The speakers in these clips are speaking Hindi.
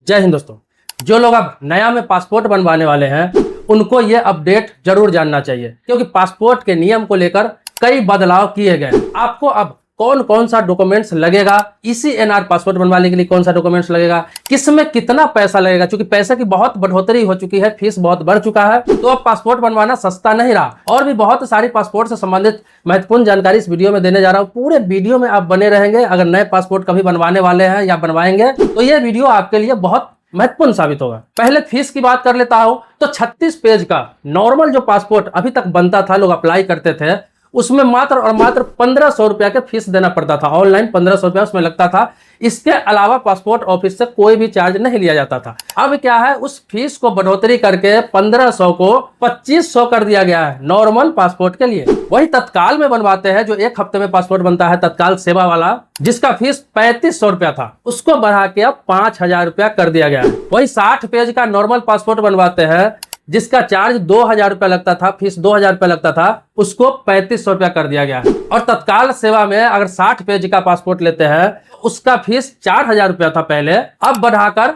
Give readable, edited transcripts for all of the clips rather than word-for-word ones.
जय हिंद दोस्तों। जो लोग अब नया में पासपोर्ट बनवाने वाले हैं उनको ये अपडेट जरूर जानना चाहिए, क्योंकि पासपोर्ट के नियम को लेकर कई बदलाव किए गए। आपको अब कौन कौन सा डॉक्यूमेंट्स लगेगा, ECNR पासपोर्ट बनवाने के लिए कौन सा डॉक्यूमेंट्स लगेगा, किसमें कितना पैसा लगेगा, क्योंकि पैसे की बहुत बढ़ोतरी हो चुकी है, फीस बहुत बढ़ चुका है, तो अब पासपोर्ट बनवाना सस्ता नहीं रहा। और भी बहुत सारी पासपोर्ट से संबंधित महत्वपूर्ण जानकारी इस वीडियो में देने जा रहा हूं। पूरे वीडियो में आप बने रहेंगे। अगर नए पासपोर्ट कभी बनवाने वाले हैं या बनवाएंगे तो ये वीडियो आपके लिए बहुत महत्वपूर्ण साबित होगा। पहले फीस की बात कर लेता हूं तो 36 पेज का नॉर्मल जो पासपोर्ट अभी तक बनता था, लोग अप्लाई करते थे, उसमें मात्र और मात्र 1500 रुपया के फीस देना पड़ता था। ऑनलाइन 1500 रुपया उसमें लगता था। इसके अलावा पासपोर्ट ऑफिस से कोई भी चार्ज नहीं लिया जाता था। अब क्या है, उस फीस को बढ़ोतरी करके 1500 को 2500 कर दिया गया है नॉर्मल पासपोर्ट के लिए। वही तत्काल में बनवाते हैं, जो एक हफ्ते में पासपोर्ट बनता है, तत्काल सेवा वाला, जिसका फीस 3500 रुपया था, उसको बढ़ा के अब 5000 रुपया कर दिया गया है। वही 60 पेज का नॉर्मल पासपोर्ट बनवाते हैं, जिसका चार्ज 2000 रुपया लगता था, फीस 2000 रुपया लगता था, उसको 3500 रुपया कर दिया गया है। और तत्काल सेवा में अगर 60 पेज का पासपोर्ट लेते हैं, उसका फीस 4000 रुपया था पहले, अब बढ़ाकर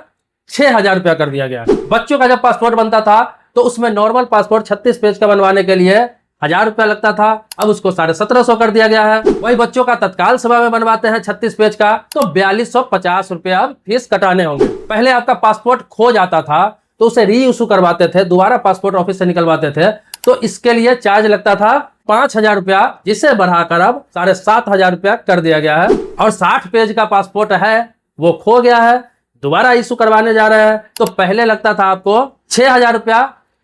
6000 रुपया कर दिया गया है। बच्चों का जब पासपोर्ट बनता था तो उसमें नॉर्मल पासपोर्ट 36 पेज का बनवाने के लिए 1000 रुपया लगता था, अब उसको 1750 कर दिया गया है। वही बच्चों का तत्काल सेवा में बनवाते हैं 36 पेज का, तो 4250 रुपया अब फीस कटाने होंगे। पहले आपका पासपोर्ट खो जाता था तो उसे री इशू करवाते थे, दोबारा पासपोर्ट ऑफिस से निकलवाते थे, तो इसके लिए चार्ज लगता था 5000 रुपया, जिसे बढ़ाकर अब 7500 रुपया कर दिया गया है। और 60 पेज का पासपोर्ट है, वो खो गया है, दोबारा इशू करवाने जा रहे हैं, तो पहले लगता था आपको 6000 रुपया,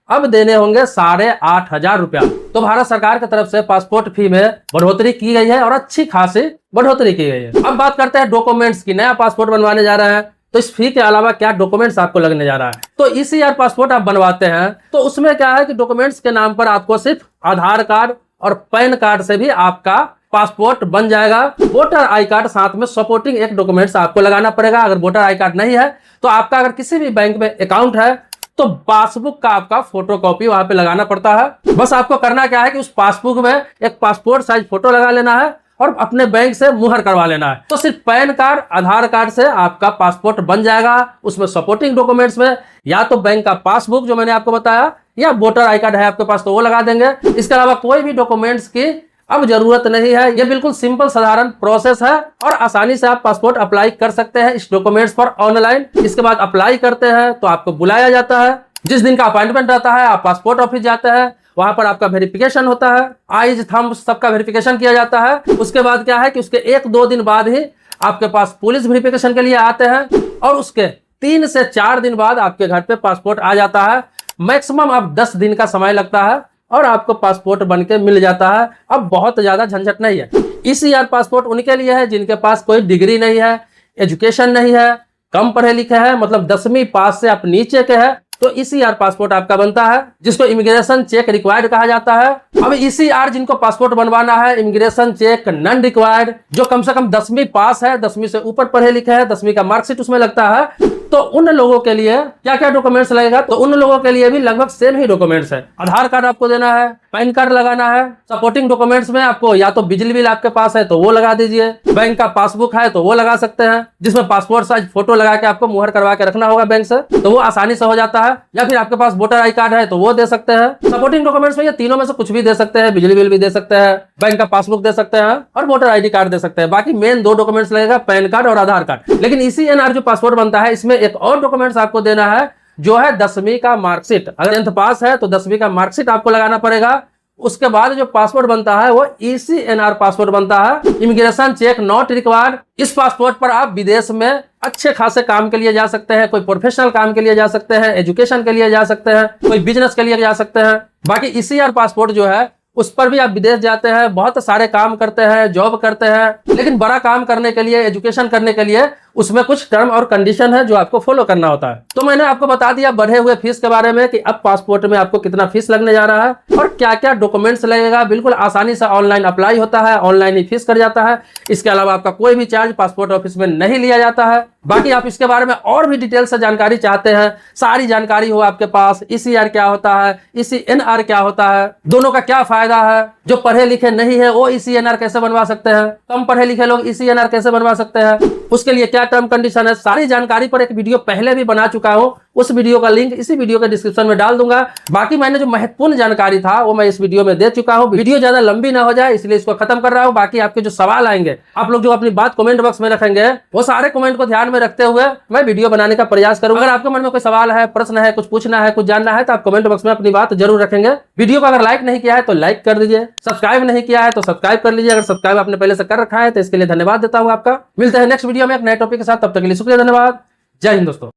अब देने होंगे 8500 रुपया। तो भारत सरकार की तरफ से पासपोर्ट फी में बढ़ोतरी की गई है और अच्छी खासी बढ़ोतरी की गई है। अब बात करते हैं डॉक्यूमेंट्स की। नया पासपोर्ट बनवाने जा रहे हैं तो इस फी के अलावा क्या डॉक्यूमेंट्स आपको लगने जा रहा है। तो ECR पासपोर्ट आप बनवाते हैं तो उसमें क्या है कि डॉक्यूमेंट्स के नाम पर आपको सिर्फ आधार कार्ड और पैन कार्ड से भी आपका पासपोर्ट बन जाएगा। वोटर आई कार्ड साथ में सपोर्टिंग एक डॉक्यूमेंट्स आपको लगाना पड़ेगा। अगर वोटर आई कार्ड नहीं है तो आपका अगर किसी भी बैंक में अकाउंट है तो पासबुक का आपका फोटोकॉपी वहां पे लगाना पड़ता है। बस आपको करना क्या है कि उस पासबुक में एक पासपोर्ट साइज फोटो लगा लेना है और अपने बैंक से मुहर करवा लेना है। तो सिर्फ पैन कार्ड, आधार कार्ड से आपका पासपोर्ट बन जाएगा। उसमें सपोर्टिंग डॉक्यूमेंट्स में या तो बैंक का पासबुक जो मैंने आपको बताया, या वोटर आई कार्ड है आपके पास तो वो लगा देंगे। इसके अलावा कोई भी डॉक्यूमेंट्स की अब जरूरत नहीं है। ये बिल्कुल सिंपल साधारण प्रोसेस है और आसानी से आप पासपोर्ट अप्लाई कर सकते हैं इस डॉक्यूमेंट्स पर ऑनलाइन। इसके बाद अप्लाई करते हैं तो आपको बुलाया जाता है। जिस दिन का अपॉइंटमेंट रहता है आप पासपोर्ट ऑफिस जाते हैं, वहां पर आपका वेरिफिकेशन होता है, आइज थंब सबका वेरिफिकेशन किया जाता है। उसके बाद क्या है कि उसके 1-2 दिन बाद ही आपके पास पुलिस वेरिफिकेशन के लिए आते हैं और उसके 3 से 4 दिन बाद आपके घर पे पासपोर्ट आ जाता है। मैक्सिमम अब 10 दिन का समय लगता है और आपको पासपोर्ट बन के मिल जाता है। अब बहुत ज्यादा झंझट नहीं है। ECR पासपोर्ट उनके लिए है जिनके पास कोई डिग्री नहीं है, एजुकेशन नहीं है, कम पढ़े लिखे हैं, मतलब 10वीं पास से आप नीचे के हैं, तो ECR पासपोर्ट आपका बनता है, जिसको इमिग्रेशन चेक रिक्वायर्ड कहा जाता है। अब ECR जिनको पासपोर्ट बनवाना है, इमिग्रेशन चेक नॉन रिक्वायर्ड, जो कम से कम 10वीं पास है, 10वीं से ऊपर पढ़े लिखे हैं, 10वीं का मार्कशीट उसमें लगता है, तो उन लोगों के लिए क्या क्या डॉक्यूमेंट्स लगेगा, तो उन लोगों के लिए भी लगभग सेम ही डॉक्यूमेंट्स है। आधार कार्ड आपको देना है, पैन कार्ड लगाना है, सपोर्टिंग डॉक्यूमेंट्स में आपको या तो बिजली बिल आपके पास है तो वो लगा दीजिए, बैंक का पासबुक है तो वो लगा सकते हैं, जिसमें पासपोर्ट साइज फोटो लगा के आपको मुहर करवा के रखना होगा बैंक से, तो वो आसानी से हो जाता है। या फिर आपके पास वोटर आई कार्ड है तो वो दे सकते हैं। सपोर्टिंग डॉक्यूमेंट्स में ये तीनों में से कुछ भी दे सकते हैं, बिजली बिल भी दे सकते हैं, बैंक का पासबुक दे सकते हैं और वोटर ID कार्ड दे सकते हैं। बाकी मेन 2 डॉक्यूमेंट्स लगेगा, पैन कार्ड और आधार कार्ड। लेकिन ECNR जो पासपोर्ट बनता है इसमें एक और डॉक्यूमेंट्स आपको देना है, जो है 10वीं का मार्कशीट। अगर 10th पास है तो 10वीं का मार्कशीट आपको लगाना पड़ेगा। उसके बाद जो पासपोर्ट बनता है वो ECNR पासपोर्ट बनता है, इमिग्रेशन चेक नॉट रिक्वायर्ड। इस पासपोर्ट पर आप विदेश में अच्छे खासे काम के लिए जा सकते हैं, कोई प्रोफेशनल काम के लिए जा सकते हैं, एजुकेशन के लिए जा सकते हैं, कोई बिजनेस के लिए जा सकते हैं। बाकी ECR पासपोर्ट जो है उस पर भी आप विदेश जाते हैं, बहुत सारे काम करते हैं, जॉब करते हैं, लेकिन बड़ा काम करने के लिए, एजुकेशन करने के लिए उसमें कुछ टर्म और कंडीशन है जो आपको फॉलो करना होता है। तो मैंने आपको बता दिया बढ़े हुए फीस के बारे में कि अब पासपोर्ट में आपको कितना फीस लगने जा रहा है और क्या क्या डॉक्यूमेंट्स लगेगा। बिल्कुल आसानी से ऑनलाइन अप्लाई होता है, ऑनलाइन ही फीस कट जाता है। इसके अलावा आपका कोई भी चार्ज पासपोर्ट ऑफिस में नहीं लिया जाता है। बाकी आप इसके बारे में और भी डिटेल से जानकारी चाहते हैं, सारी जानकारी हो आपके पास, ECR क्या होता है, ECNR क्या होता है, दोनों का क्या फायदा है, जो पढ़े लिखे नहीं है वो ECNR कैसे बनवा सकते हैं, कम पढ़े लिखे लोग ECNR कैसे बनवा सकते हैं, उसके लिए क्या टर्म कंडीशन है, सारी जानकारी पर एक वीडियो पहले भी बना चुका हूं। उस वीडियो का लिंक इसी वीडियो के डिस्क्रिप्शन में डाल दूंगा। बाकी मैंने जो महत्वपूर्ण जानकारी था वो मैं इस वीडियो में दे चुका हूं। वीडियो ज्यादा लंबी ना हो जाए इसलिए इसको खत्म कर रहा हूं। बाकी आपके जो सवाल आएंगे, आप लोग जो अपनी बात कमेंट बॉक्स में रखेंगे, वो सारे कमेंट को ध्यान में रखते हुए मैं वीडियो बनाने का प्रयास करूंगा। अगर आपके मन में कोई सवाल है, प्रश्न है, कुछ पूछना है, कुछ जानना है, तो आप कमेंट बॉक्स में अपनी बात जरूर रखेंगे। वीडियो को अगर लाइक नहीं किया है तो लाइक कर दीजिए, सब्सक्राइब नहीं किया है तो सब्सक्राइब कर लीजिए। अगर सब्सक्राइब आपने पहले से कर रखा है तो इसके लिए धन्यवाद देता हूं आपका। मिलते हैं नेक्स्ट वीडियो में एक नए टॉपिक के साथ, तब तक के लिए शुक्रिया, धन्यवाद, जय हिंद दोस्तों।